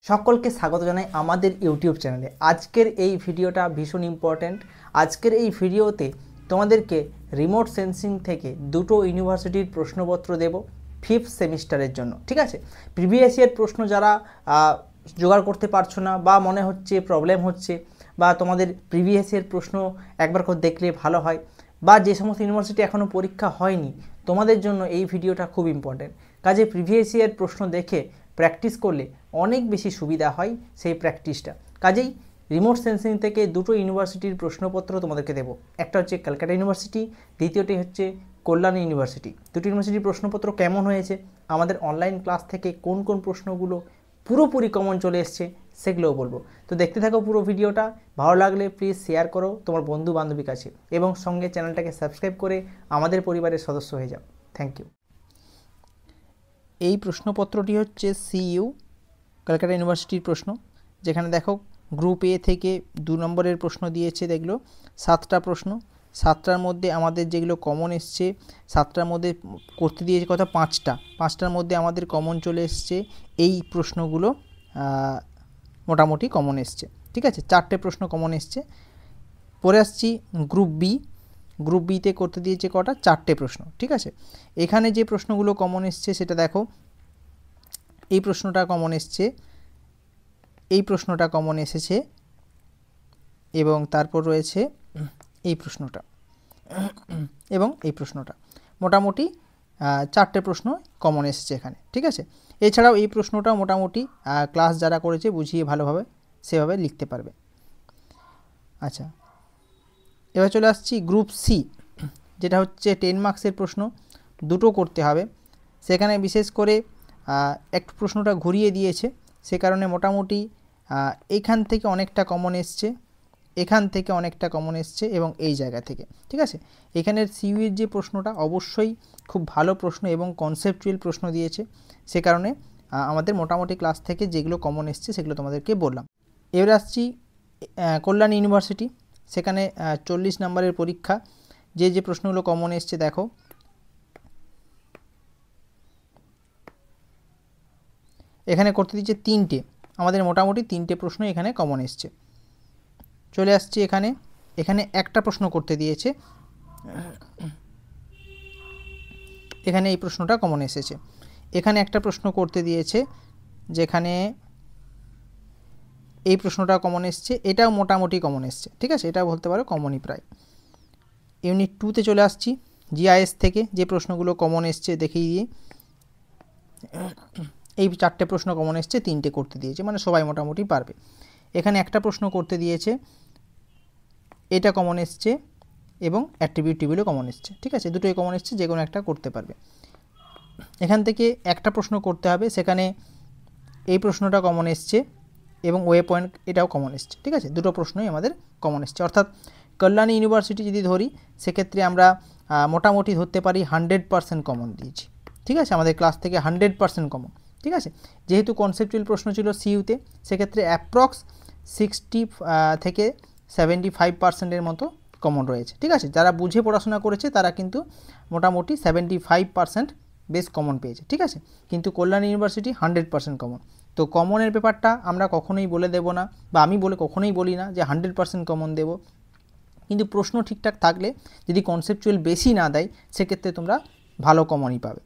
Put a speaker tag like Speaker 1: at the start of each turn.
Speaker 1: সকলকে স্বাগত জানাই আমাদের ইউটিউব চ্যানেলে। আজকের এই ভিডিওটা ভীষণ ইম্পর্ট্যান্ট। আজকের এই ভিডিওতে তোমাদেরকে রিমোট সেন্সিং থেকে দুটো ইউনিভার্সিটির প্রশ্নপত্র দেব 5th সেমিস্টারের জন্য। ঠিক আছে, প্রিভিয়াস ইয়ার প্রশ্ন যারা জোগাড় করতে পারছো না বা মনে হচ্ছে প্রবলেম হচ্ছে, বা তোমাদের প্রিভিয়াস ইয়ার প্রশ্ন একবার করে দেখলে ভালো হয়, বা যে সমস্ত ইউনিভার্সিটি এখনও পরীক্ষা হয়নি, তোমাদের জন্য এই ভিডিওটা খুব ইম্পর্ট্যান্ট। কাজে প্রিভিয়াস ইয়ার প্রশ্ন দেখে প্র্যাকটিস করলে অনেক বেশি সুবিধা হয় সেই প্র্যাকটিসটা। কাজেই রিমোট সেন্সিং থেকে দুটো ইউনিভার্সিটির প্রশ্নপত্র তোমাদেরকে দেবো। একটা হচ্ছে ক্যালকাটা ইউনিভার্সিটি, দ্বিতীয়টি হচ্ছে কল্যাণ ইউনিভার্সিটি। দুটো ইউনিভার্সিটির প্রশ্নপত্র কেমন হয়েছে, আমাদের অনলাইন ক্লাস থেকে কোন কোন প্রশ্নগুলো পুরোপুরি কমন চলে এসছে সেগুলোও বলবো। তো দেখতে থাকো পুরো ভিডিওটা। ভালো লাগলে প্লিজ শেয়ার করো তোমার বন্ধু বান্ধবীর কাছে, এবং সঙ্গে চ্যানেলটাকে সাবস্ক্রাইব করে আমাদের পরিবারের সদস্য হয়ে যাও। Thank you. এই প্রশ্নপত্রটি হচ্ছে সিইউ ক্যালকাটা ইউনিভার্সিটির প্রশ্ন, যেখানে দেখো গ্রুপ এ থেকে 2 নম্বরের প্রশ্ন দিয়েছে। দেখলো 7টা প্রশ্ন, 7টার মধ্যে আমাদের যেগুলো কমন এসছে, 7টার মধ্যে করতে দিয়েছে কথা 5টার মধ্যে আমাদের কমন চলে এসছে। এই প্রশ্নগুলো মোটামুটি কমন এসছে। ঠিক আছে, 4টে প্রশ্ন কমন এসছে। পরে আসছি গ্রুপ বি। গ্রুপ বিতে করতে দিয়েছে কটা, 4টে প্রশ্ন। ঠিক আছে, এখানে যে প্রশ্নগুলো কমন এসছে সেটা দেখো। এই প্রশ্নটা কমন এসছে, এই প্রশ্নটা কমন এসেছে, এবং তারপর রয়েছে এই প্রশ্নটা এবং এই প্রশ্নটা। মোটামুটি 4টে প্রশ্ন কমন এসেছে এখানে। ঠিক আছে, এছাড়াও এই প্রশ্নটা মোটামুটি ক্লাস যারা করেছে বুঝিয়ে ভালোভাবে সেভাবে লিখতে পারবে। আচ্ছা, এবার চলে আসছি গ্রুপ সি, যেটা হচ্ছে 10 মার্কসের প্রশ্ন, দুটো করতে হবে। সেখানে বিশেষ করে একটু প্রশ্নটা ঘুরিয়ে দিয়েছে, সে কারণে মোটামুটি এইখান থেকে অনেকটা কমন এসছে, এখান থেকে অনেকটা কমন এসছে, এবং এই জায়গা থেকে। ঠিক আছে, এখানের সিইউর যে প্রশ্নটা অবশ্যই খুব ভালো প্রশ্ন এবং কনসেপচুয়াল প্রশ্ন দিয়েছে, সে কারণে আমাদের মোটামুটি ক্লাস থেকে যেগুলো কমন এসছে সেগুলো তোমাদেরকে বললাম। এবার আসছি কল্যাণ ইউনিভার্সিটি, সেখানে 40 নম্বরের পরীক্ষা। যে প্রশ্নগুলো কমন এসছে দেখো। এখানে করতে দিচ্ছে 3টে, আমাদের মোটামুটি 3টে প্রশ্ন এখানে কমন এসছে। চলে আসছি এখানে একটা প্রশ্ন করতে দিয়েছে, এখানে এই প্রশ্নটা কমন এসেছে। এখানে একটা প্রশ্ন করতে দিয়েছে, যেখানে এই প্রশ্নটা কমন এসছে, এটাও মোটামুটি কমন এসছে। ঠিক আছে, এটাও বলতে পারো কমনই প্রায়। ইউনিট 2তে চলে আসছি, জিআইএস থেকে যে প্রশ্নগুলো কমন এসছে দেখিয়ে দিয়ে। এই 4টে প্রশ্ন কমন এসছে, 3টে করতে দিয়েছে, মানে সবাই মোটামুটি পারবে। এখানে একটা প্রশ্ন করতে দিয়েছে, এটা কমন এসছে, এবং অ্যাট্রিবিউট টেবিলও কমন এসছে। ঠিক আছে, দুটোই কমন এসছে, যে কোনো একটা করতে পারবে। এখান থেকে একটা প্রশ্ন করতে হবে, সেখানে এই প্রশ্নটা কমন এসছে, এবং ওয়ে পয়েন্ট এটাও কমন এসছে। ঠিক আছে, দুটো প্রশ্নই আমাদের কমন এসছে। অর্থাৎ কল্যাণী ইউনিভার্সিটি যদি ধরি, সেক্ষেত্রে আমরা মোটামুটি ধরতে পারি 100% কমন দিয়েছি। ঠিক আছে, আমাদের ক্লাস থেকে 100% কমন। ঠিক আছে, যেহেতু কনসেপচুয়াল প্রশ্ন ছিল সিইউতে, সেক্ষেত্রে অ্যাপ্রক্স 60 থেকে 75%-এর মতো কমন রয়েছে। ঠিক আছে, যারা বুঝে পড়াশোনা করেছে তারা কিন্তু মোটামুটি 75% বেশ কমন পেয়েছে। ঠিক আছে, কিন্তু কল্যাণ ইউনিভার্সিটি 100% কমন। তো কমনের ব্যাপারটা আমরা কখনোই বলে দেব না, বা আমি কখনোই বলি না যে 100% কমন দেব, কিন্তু প্রশ্ন ঠিকঠাক থাকলে, যদি কনসেপচুয়াল বেশি না দেয়, সেক্ষেত্রে তোমরা ভালো কমনই পাবে।